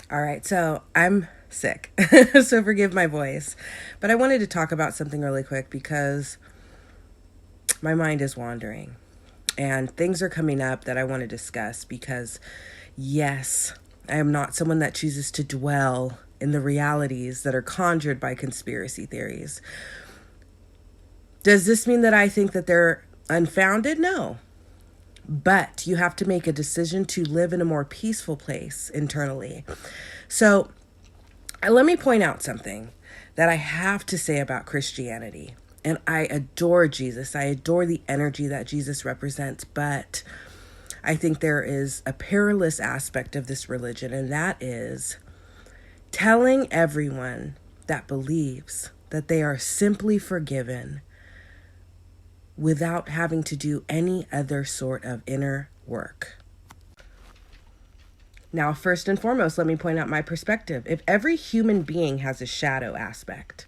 All right, so I'm sick, so forgive my voice. But I wanted to talk about something really quick because my mind is wandering and things are coming up that I want to discuss because, yes, I am not someone that chooses to dwell in the realities that are conjured by conspiracy theories. Does this mean that I think that they're unfounded? No. But you have to make a decision to live in a more peaceful place internally. So, let me point out something that I have to say about Christianity. And I adore Jesus. I adore the energy that Jesus represents. But I think there is a perilous aspect of this religion, and that is telling everyone that believes that they are simply forgiven without having to do any other sort of inner work. Now, first and foremost, let me point out my perspective. If every human being has a shadow aspect,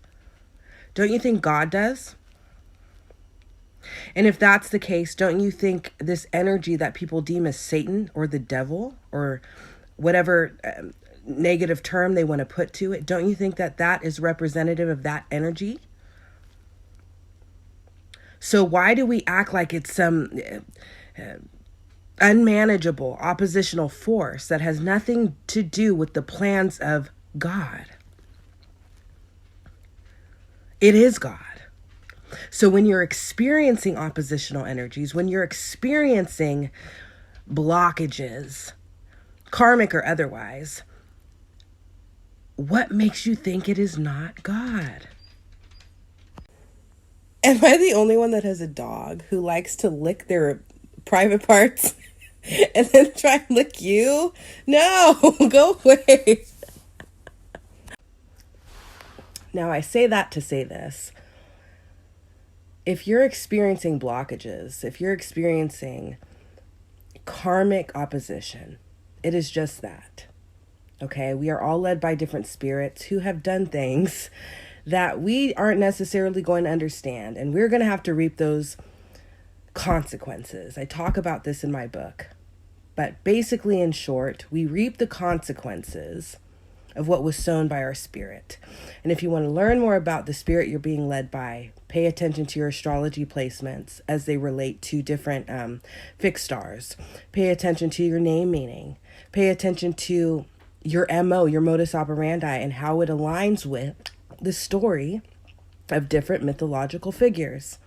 don't you think God does? And if that's the case, don't you think this energy that people deem as Satan or the devil or whatever negative term they want to put to it, don't you think that that is representative of that energy? So why do we act like it's some unmanageable oppositional force that has nothing to do with the plans of God? It is God. So when you're experiencing oppositional energies, when you're experiencing blockages, karmic or otherwise, what makes you think it is not God? Am I the only one that has a dog who likes to lick their private parts and then try and lick you? No, go away. Now, I say that to say this. If you're experiencing blockages, if you're experiencing karmic opposition, it is just that. Okay, we are all led by different spirits who have done things that we aren't necessarily going to understand, and we're going to have to reap those consequences. I talk about this in my book. But basically, in short, we reap the consequences of what was sown by our spirit. And if you want to learn more about the spirit you're being led by, pay attention to your astrology placements as they relate to different fixed stars. Pay attention to your name meaning. Pay attention to your MO, your modus operandi, and how it aligns with the story of different mythological figures.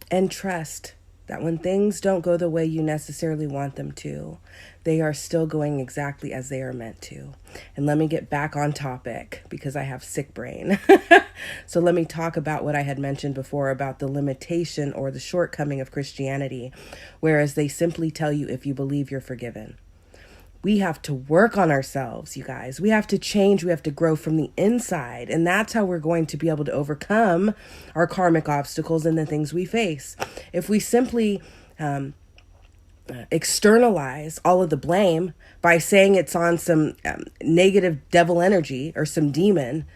And trust that when things don't go the way you necessarily want them to, they are still going exactly as they are meant to. And let me get back on topic because I have sick brain. So let me talk about what I had mentioned before about the limitation or the shortcoming of Christianity, whereas they simply tell you if you believe you're forgiven. We have to work on ourselves, you guys. We have to change. We have to grow from the inside. And that's how we're going to be able to overcome our karmic obstacles and the things we face. If we simply externalize all of the blame by saying it's on some negative devil energy or some demon,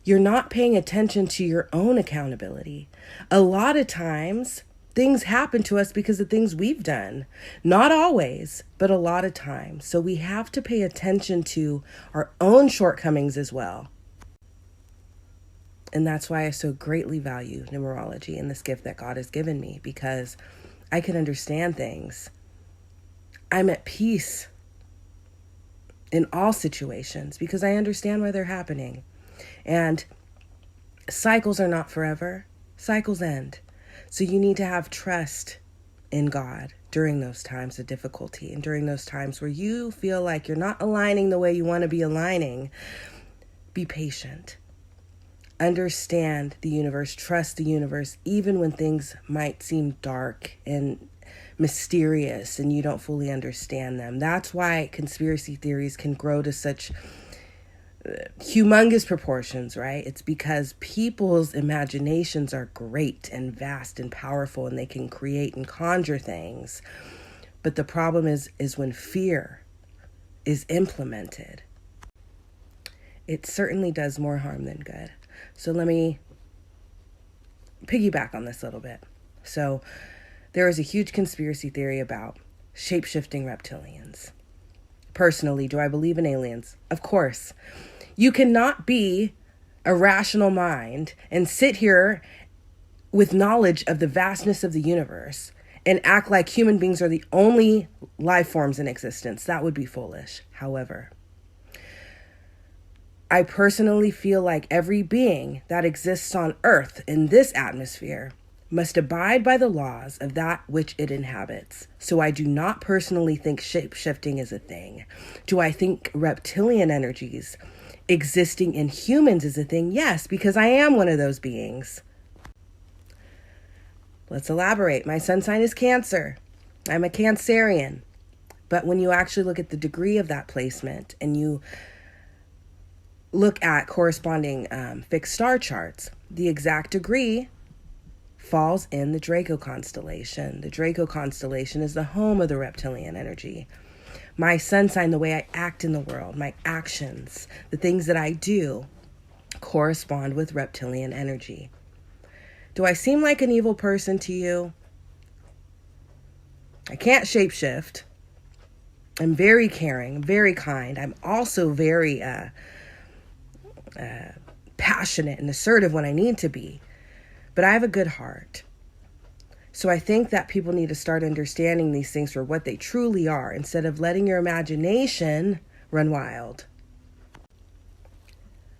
you're not paying attention to your own accountability. A lot of times, things happen to us because of things we've done. Not always, but a lot of times. So we have to pay attention to our own shortcomings as well. And that's why I so greatly value numerology and this gift that God has given me, because I can understand things. I'm at peace in all situations because I understand why they're happening. And cycles are not forever. Cycles end. So you need to have trust in God during those times of difficulty and during those times where you feel like you're not aligning the way you want to be aligning. Be patient. Understand the universe. Trust the universe, even when things might seem dark and mysterious and you don't fully understand them. That's why conspiracy theories can grow to such humongous proportions, right? It's because people's imaginations are great and vast and powerful, and they can create and conjure things. But the problem is when fear is implemented, it certainly does more harm than good. So let me piggyback on this a little bit. So there is a huge conspiracy theory about shape-shifting reptilians. personally, do I believe in aliens? Of course. You cannot be a rational mind and sit here with knowledge of the vastness of the universe and act like human beings are the only life forms in existence. That would be foolish. However, I personally feel like every being that exists on Earth in this atmosphere must abide by the laws of that which it inhabits. So I do not personally think shape-shifting is a thing. Do I think reptilian energies existing in humans is a thing? Yes, because I am one of those beings. Let's elaborate. My sun sign is Cancer. I'm a Cancerian. But when you actually look at the degree of that placement and you look at corresponding fixed star charts, the exact degree falls in the Draco constellation. The Draco constellation is the home of the reptilian energy. My sun sign, the way I act in the world, my actions, the things that I do correspond with reptilian energy. Do I seem like an evil person to you? I can't shapeshift. I'm very caring, very kind. I'm also very passionate and assertive when I need to be. But I have a good heart. So I think that people need to start understanding these things for what they truly are instead of letting your imagination run wild.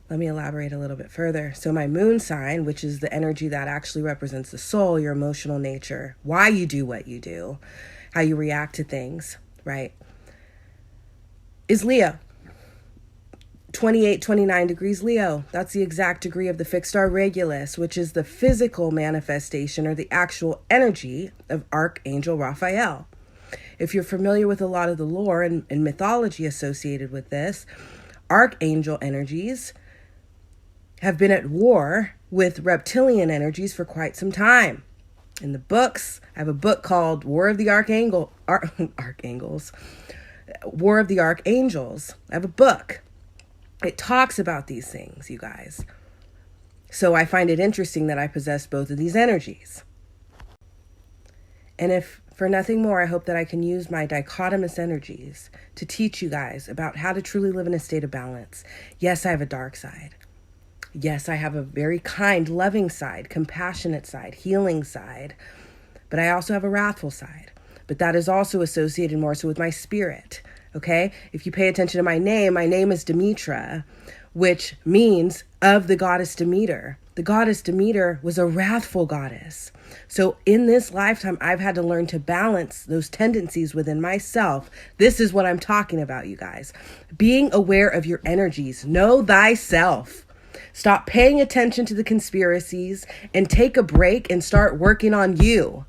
Let me elaborate a little bit further. So my moon sign, which is the energy that actually represents the soul, your emotional nature, why you do what you do, how you react to things, right, is Leo. 28, 29 degrees Leo. That's the exact degree of the fixed star Regulus, which is the physical manifestation or the actual energy of Archangel Raphael. If you're familiar with a lot of the lore and mythology associated with this, archangel energies have been at war with reptilian energies for quite some time. In the books, I have a book called War of the Archangels. War of the Archangels. I have a book. It talks about these things, you guys. So I find it interesting that I possess both of these energies. And if for nothing more, I hope that I can use my dichotomous energies to teach you guys about how to truly live in a state of balance. Yes, I have a dark side. Yes, I have a very kind, loving side, compassionate side, healing side. But I also have a wrathful side. But that is also associated more so with my spirit. Okay, if you pay attention to my name is Demetra, which means of the goddess Demeter. The goddess Demeter was a wrathful goddess. So in this lifetime, I've had to learn to balance those tendencies within myself. This is what I'm talking about, you guys. Being aware of your energies. Know thyself. Stop paying attention to the conspiracies and take a break and start working on you.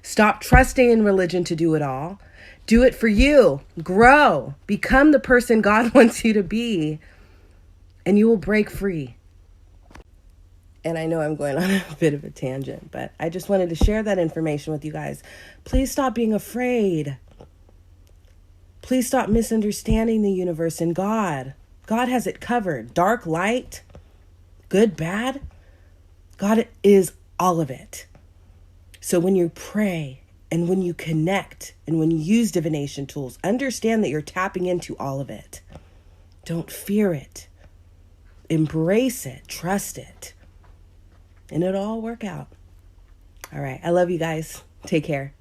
Stop trusting in religion to do it all. Do it for you. Grow. Become the person God wants you to be. And you will break free. And I know I'm going on a bit of a tangent, but I just wanted to share that information with you guys. Please stop being afraid. Please stop misunderstanding the universe and God. God has it covered. Dark, light, good, bad. God is all of it. So when you pray, and when you connect and when you use divination tools, understand that you're tapping into all of it. Don't fear it. Embrace it. Trust it. And it'll all work out. All right. I love you guys. Take care.